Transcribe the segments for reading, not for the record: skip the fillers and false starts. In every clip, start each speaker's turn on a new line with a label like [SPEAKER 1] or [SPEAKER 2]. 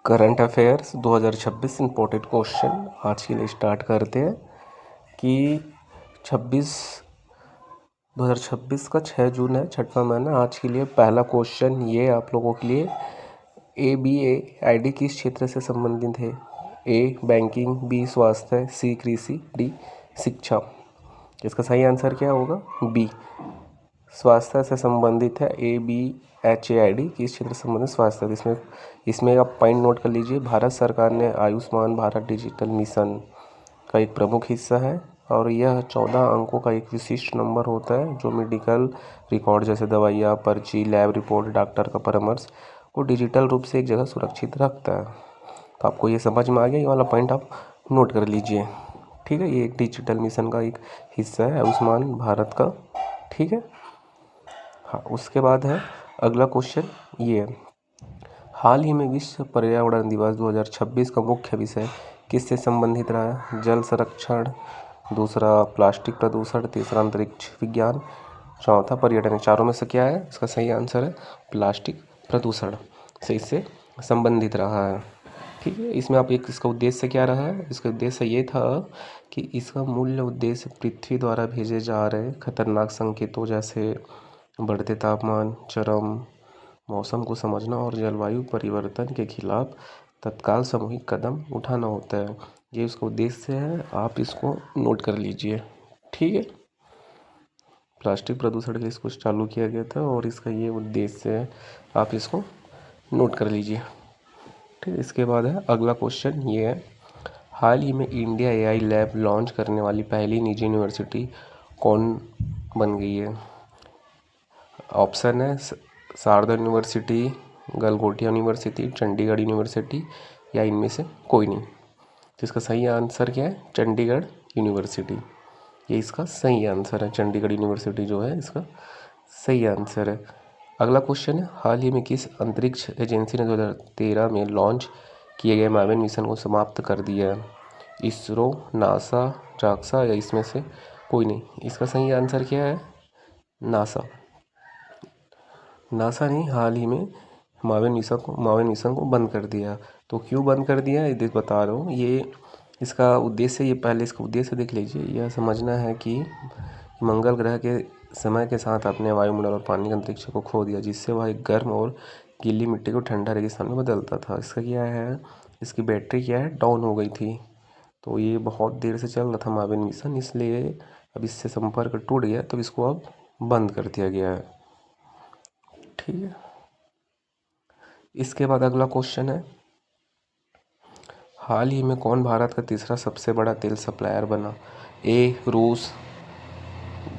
[SPEAKER 1] Current affairs 2026 important question आज के लिए स्टार्ट करते हैं कि 2026 का 6 जून है, छठवां महीना। आज के लिए पहला क्वेश्चन ये आप लोगों के लिए, ABAID किस क्षेत्र से संबंधित है? A बैंकिंग, B स्वास्थ्य, C कृषि, D शिक्षा। इसका सही आंसर क्या होगा? B स्वास्थ्य से संबंधित है। ABHAID किस क्षेत्र से संबंधित? स्वास्थ्य। इसमें आप पॉइंट नोट कर लीजिए। भारत सरकार ने आयुष्मान भारत डिजिटल मिशन का एक प्रमुख हिस्सा है और यह 14 अंकों का एक विशिष्ट नंबर होता है जो मेडिकल रिकॉर्ड जैसे दवाइयाँ, पर्ची, लैब रिपोर्ट, डॉक्टर का परामर्श को डिजिटल रूप से एक जगह सुरक्षित रखता है। तो आपको ये समझ में आ गया, ये वाला पॉइंट आप नोट कर लीजिए। ठीक है, ये एक डिजिटल मिशन का एक हिस्सा है आयुष्मान भारत का। ठीक है, हाँ। उसके बाद है अगला क्वेश्चन, ये है हाल ही में विश्व पर्यावरण दिवस 2026 का मुख्य विषय किससे संबंधित रहा है? जल संरक्षण, दूसरा प्लास्टिक प्रदूषण, तीसरा अंतरिक्ष विज्ञान, चौथा पर्यटन। चारों में से क्या है? इसका सही आंसर है प्लास्टिक प्रदूषण से इससे संबंधित रहा है। ठीक है, इसमें आप एक इसका उद्देश्य क्या रहा है? इसका उद्देश्य ये था कि इसका मूल उद्देश्य पृथ्वी द्वारा भेजे जा रहे खतरनाक संकेतों जैसे बढ़ते तापमान, चरम मौसम को समझना और जलवायु परिवर्तन के खिलाफ तत्काल सामूहिक कदम उठाना होता है। ये उसका उद्देश्य है, आप इसको नोट कर लीजिए। ठीक है, प्लास्टिक प्रदूषण के लिए इसको चालू किया गया था और इसका ये उद्देश्य है, आप इसको नोट कर लीजिए। ठीक, इसके बाद है अगला क्वेश्चन, ये है हाल ही में इंडिया AI लैब लॉन्च करने वाली पहली निजी यूनिवर्सिटी कौन बन गई है? ऑप्शन है Sharda university, Galgotia university, Chandigarh university या इनमें से कोई नहीं। तो इसका सही आंसर क्या है? चंडीगढ़ यूनिवर्सिटी, ये इसका सही आंसर है। चंडीगढ़ यूनिवर्सिटी जो है इसका सही आंसर है। अगला क्वेश्चन है हाल ही में किस अंतरिक्ष एजेंसी ने 2013 में लॉन्च किए गए माविन मिशन को समाप्त कर दिया है? इसरो, नासा, जाक्सा या इसमें से कोई नहीं। इसका सही आंसर क्या है? नासा ने हाल ही में माविन मिशन को बंद कर दिया। तो क्यों बंद कर दिया ये बता रहा हूँ। ये इसका उद्देश्य, ये पहले इसका उद्देश्य देख लीजिए। यह समझना है कि मंगल ग्रह के समय के साथ अपने वायुमंडल और पानी के अंतरिक्ष को खो दिया, जिससे वह एक गर्म और गीली मिट्टी को ठंडा रेगिस्तान में बदलता था। इसका क्या है, इसकी बैटरी क्या है, डाउन हो गई थी। तो ये बहुत देर से चल रहा था माविन मिशन, इसलिए अब इससे संपर्क टूट गया, तो इसको अब बंद कर दिया गया है। ठीक है, इसके बाद अगला क्वेश्चन है हाल ही में कौन भारत का तीसरा सबसे बड़ा तेल सप्लायर बना? ए रूस,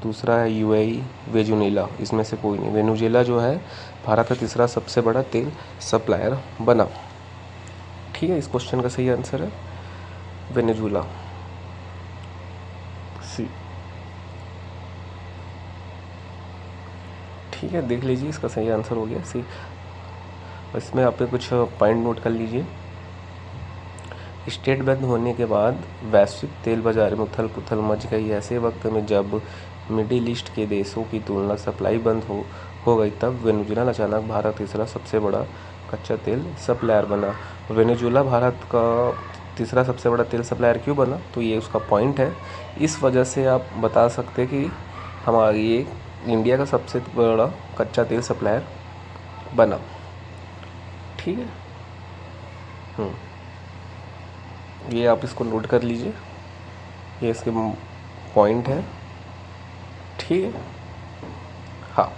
[SPEAKER 1] दूसरा है UAE, वेनेजुएला। इसमें से कोई नहीं। वेनेजुएला जो है भारत का तीसरा सबसे बड़ा तेल सप्लायर बना। ठीक है, इस क्वेश्चन का सही आंसर है वेनेजुएला, सी। ठीक है, देख लीजिए, इसका सही आंसर हो गया सी। इसमें आप कुछ पॉइंट नोट कर लीजिए। स्टेट बंद होने के बाद वैश्विक तेल बाजार में उथल पुथल मच गई। ऐसे वक्त में जब मिडिल ईस्ट के देशों की तुलना सप्लाई बंद हो गई, तब वेनेजुएला अचानक भारत तीसरा सबसे बड़ा कच्चा तेल सप्लायर बना। वेनेजुएला भारत का तीसरा सबसे बड़ा तेल सप्लायर क्यों बना? तो ये उसका पॉइंट है। इस वजह से आप बता सकते हैं कि हमारी ये इंडिया का सबसे बड़ा कच्चा तेल सप्लायर बना। ठीक है, ये आप इसको नोट कर लीजिए, ये इसके पॉइंट है। ठीक है, हाँ।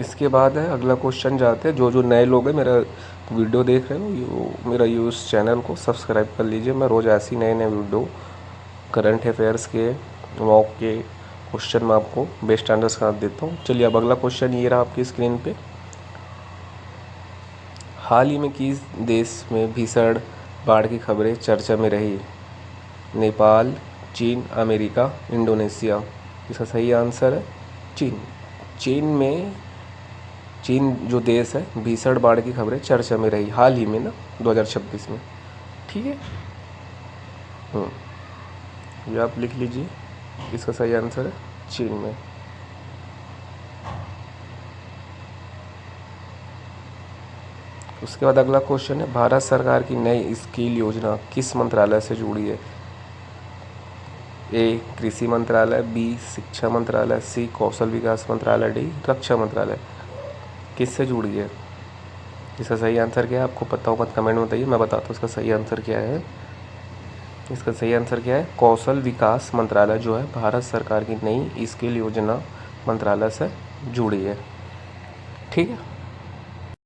[SPEAKER 1] इसके बाद है अगला क्वेश्चन, जाते हैं। जो नए लोग हैं मेरा वीडियो देख रहे हो, मेरा यूज़ चैनल को सब्सक्राइब कर लीजिए। मैं रोज़ ऐसी नए वीडियो करंट अफेयर्स के, मॉक के क्वेश्चन मैं आपको बेस्ट आंसर्स का देता हूँ। चलिए, अब अगला क्वेश्चन ये रहा आपकी स्क्रीन पे। हाल ही में किस देश में भीषण बाढ़ की खबरें चर्चा में रही? नेपाल, चीन, अमेरिका, इंडोनेशिया। इसका सही आंसर है चीन। चीन जो देश है, भीषण बाढ़ की खबरें चर्चा में रही हाल ही में ना, 2026 में। ठीक है, ये आप लिख लीजिए, इसका सही आंसर है चीन में। उसके बाद अगला क्वेश्चन है, भारत सरकार की नई स्किल योजना किस मंत्रालय से जुड़ी है? ए कृषि मंत्रालय, बी शिक्षा मंत्रालय, सी कौशल विकास मंत्रालय, डी रक्षा मंत्रालय। किससे जुड़ी है? इसका सही आंसर क्या है आपको पता होगा तो कमेंट में बताइए, मैं बताता हूँ इसका सही आंसर क्या है। इसका सही आंसर क्या है? कौशल विकास मंत्रालय जो है भारत सरकार की नई स्किल योजना मंत्रालय से जुड़ी है। ठीक है।